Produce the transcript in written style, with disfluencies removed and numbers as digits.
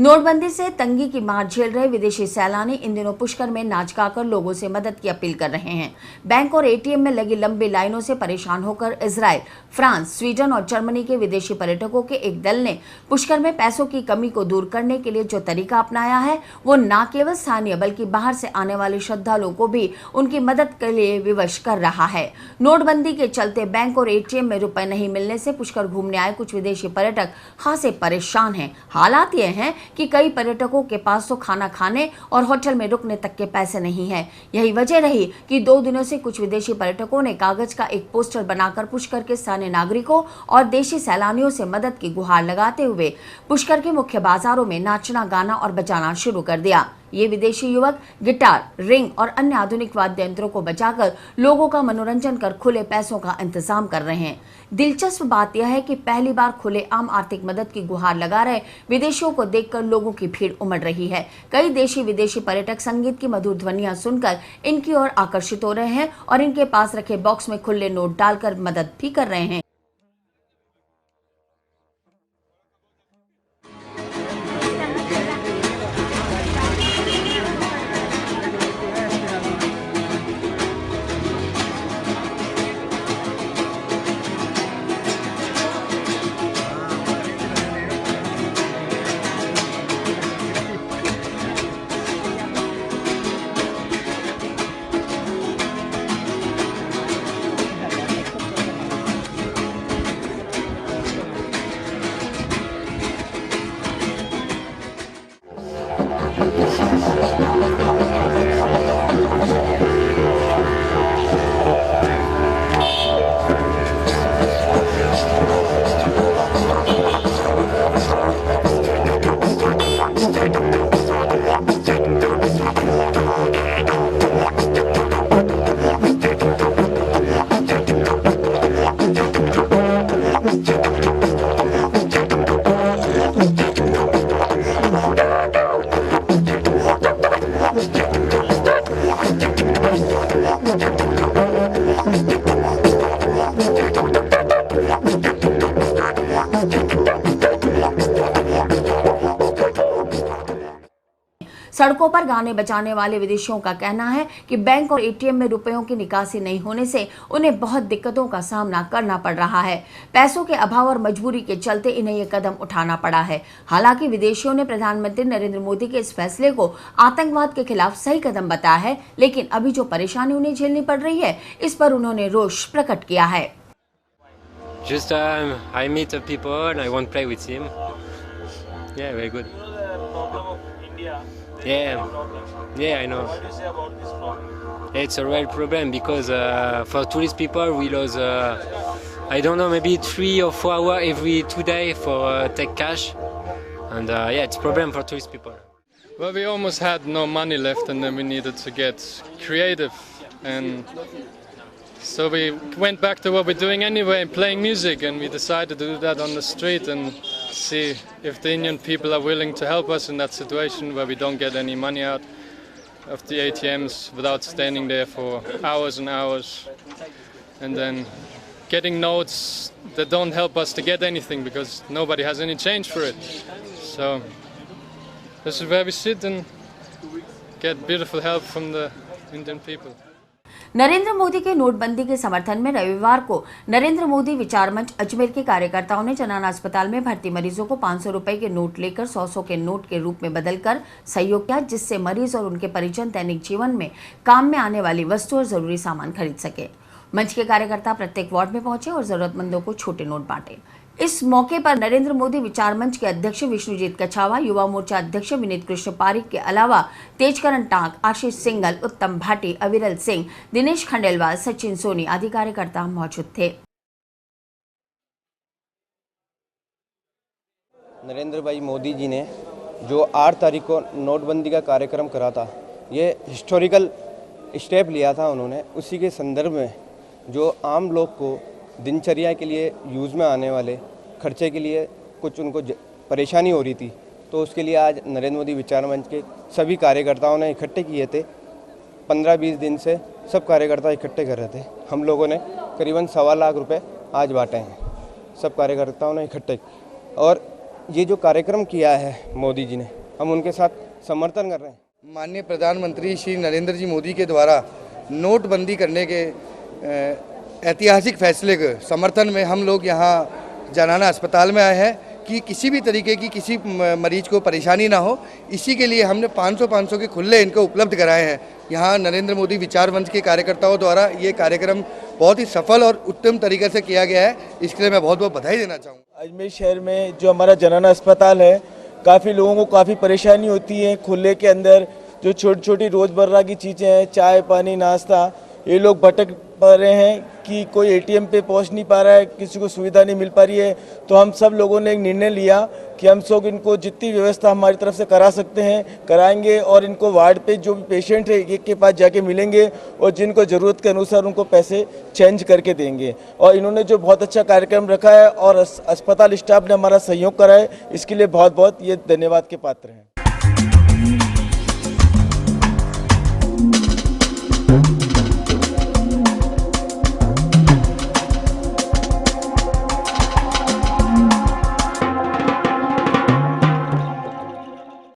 नोटबंदी से तंगी की मार झेल रहे विदेशी सैलानी इन दिनों पुष्कर में नाच गाकर लोगों से मदद की अपील कर रहे हैं। बैंक और एटीएम में लगी लंबी लाइनों से परेशान होकर इजराइल, फ्रांस, स्वीडन और जर्मनी के विदेशी पर्यटकों के एक दल ने पुष्कर में पैसों की कमी को दूर करने के लिए जो तरीका अपनाया है वो न केवल स्थानीय बल्कि बाहर से आने वाले श्रद्धालुओं को भी उनकी मदद के लिए विवश कर रहा है। नोटबंदी के चलते बैंक और एटीएम में रुपए नहीं मिलने से पुष्कर घूमने आए कुछ विदेशी पर्यटक खासे परेशान हैं। हालात ये हैं कि कई पर्यटकों के पास तो खाना खाने और होटल में रुकने तक के पैसे नहीं है। यही वजह रही कि 2 दिनों से कुछ विदेशी पर्यटकों ने कागज का एक पोस्टर बनाकर पुष्कर के स्थानीय नागरिकों और देशी सैलानियों से मदद की गुहार लगाते हुए पुष्कर के मुख्य बाजारों में नाचना, गाना और बजाना शुरू कर दिया। ये विदेशी युवक गिटार, रिंग और अन्य आधुनिक वाद्य यंत्रों को बजाकर लोगों का मनोरंजन कर खुले पैसों का इंतजाम कर रहे हैं। दिलचस्प बात यह है कि पहली बार खुले आम आर्थिक मदद की गुहार लगा रहे विदेशियों को देखकर लोगों की भीड़ उमड़ रही है। कई देशी विदेशी पर्यटक संगीत की मधुर ध्वनियां सुनकर इनकी ओर आकर्षित हो रहे हैं और इनके पास रखे बॉक्स में खुले नोट डालकर मदद भी कर रहे हैं। सड़कों पर गाने बजाने वाले विदेशियों का कहना है कि बैंक और एटीएम में रुपयों की निकासी नहीं होने से उन्हें बहुत दिक्कतों का सामना करना पड़ रहा है। पैसों के अभाव और मजबूरी के चलते इन्हें ये कदम उठाना पड़ा है। हालांकि विदेशियों ने प्रधानमंत्री नरेंद्र मोदी के इस फैसले को आतंकवाद के खिलाफ सही कदम बताया है, लेकिन अभी जो परेशानी उन्हें झेलनी पड़ रही है इस पर उन्होंने रोष प्रकट किया है। Just I meet people and I want to play with him. Yeah, very good. Yeah, I know. What do you say about this problem? It's a real problem because for tourist people we lose, I don't know, maybe 3 or 4 hours every 2 days for take cash. And yeah, it's a problem for tourist people. Well, we almost had no money left and then we needed to get creative. And so we went back to what we're doing anyway, playing music, and we decided to do that on the street and see if the Indian people are willing to help us in that situation where we don't get any money out of the ATMs without standing there for hours and hours and then getting notes that don't help us to get anything because nobody has any change for it. So this is where we sit and get beautiful help from the Indian people. Narendra Modi के नोटबंदी के समर्थन में रविवार को नरेंद्र मोदी विचार मंच अजमेर के कार्यकर्ताओं ने जनाना अस्पताल में भर्ती मरीजों को 500 रुपए के नोट लेकर 100 के नोट के रूप में बदलकर सहयोग किया, जिससे मरीज और उनके परिजन दैनिक जीवन में काम में आने वाली वस्तु और जरूरी सामान खरीद सके। मंच के कार्यकर्ता प्रत्येक वार्ड में पहुंचे और जरूरतमंदों को छोटे नोट बांटे। इस मौके पर नरेंद्र मोदी विचार मंच के अध्यक्ष विष्णुजीत कछावा, युवा मोर्चा अध्यक्ष विनीत कृष्ण पारिक के अलावा तेजकरण टांक, आशीष सिंगल, उत्तम भाटी, अविरल सिंह, दिनेश खंडेलवाल, सचिन सोनी आदि कार्यकर्ता मौजूद थे। नरेंद्र भाई मोदी जी ने जो 8 तारीख को नोटबंदी का कार्यक्रम करा था, ये हिस्टोरिकल स्टेप लिया था उन्होंने। उसी के संदर्भ में जो आम लोग को दिनचर्या के लिए यूज़ में आने वाले खर्चे के लिए कुछ उनको परेशानी हो रही थी, तो उसके लिए आज नरेंद्र मोदी विचार मंच के सभी कार्यकर्ताओं ने इकट्ठे किए थे। 15-20 दिन से सब कार्यकर्ता इकट्ठे कर रहे थे। हम लोगों ने करीबन 1.25 लाख रुपए आज बांटे हैं, सब कार्यकर्ताओं ने इकट्ठे। और ये जो कार्यक्रम किया है मोदी जी ने, हम उनके साथ समर्थन कर रहे हैं। माननीय प्रधानमंत्री श्री नरेंद्र जी मोदी के द्वारा नोटबंदी करने के ऐतिहासिक फैसले के समर्थन में हम लोग यहाँ जनाना अस्पताल में आए हैं कि किसी भी तरीके की किसी मरीज को परेशानी ना हो। इसी के लिए हमने 500 के खुले इनको उपलब्ध कराए हैं। यहाँ नरेंद्र मोदी विचार मंच के कार्यकर्ताओं द्वारा ये कार्यक्रम बहुत ही सफल और उत्तम तरीके से किया गया है, इसके लिए मैं बहुत बहुत बधाई देना चाहूँगा। अजमेर शहर में जो हमारा जनाना अस्पताल है, काफ़ी लोगों को काफ़ी परेशानी होती है। खुले के अंदर जो छोटी छोटी रोज़मर्रा की चीज़ें हैं, चाय पानी नाश्ता, ये लोग भटक पा रहे हैं कि कोई एटीएम पे पहुंच नहीं पा रहा है, किसी को सुविधा नहीं मिल पा रही है। तो हम सब लोगों ने एक निर्णय लिया कि हम सब इनको जितनी व्यवस्था हमारी तरफ से करा सकते हैं कराएंगे और इनको वार्ड पे जो भी पेशेंट है एक के पास जाके मिलेंगे और जिनको ज़रूरत के अनुसार उनको पैसे चेंज करके देंगे। और इन्होंने जो बहुत अच्छा कार्यक्रम रखा है और अस्पताल स्टाफ ने हमारा सहयोग करा है, इसके लिए बहुत बहुत ये धन्यवाद के पात्र हैं।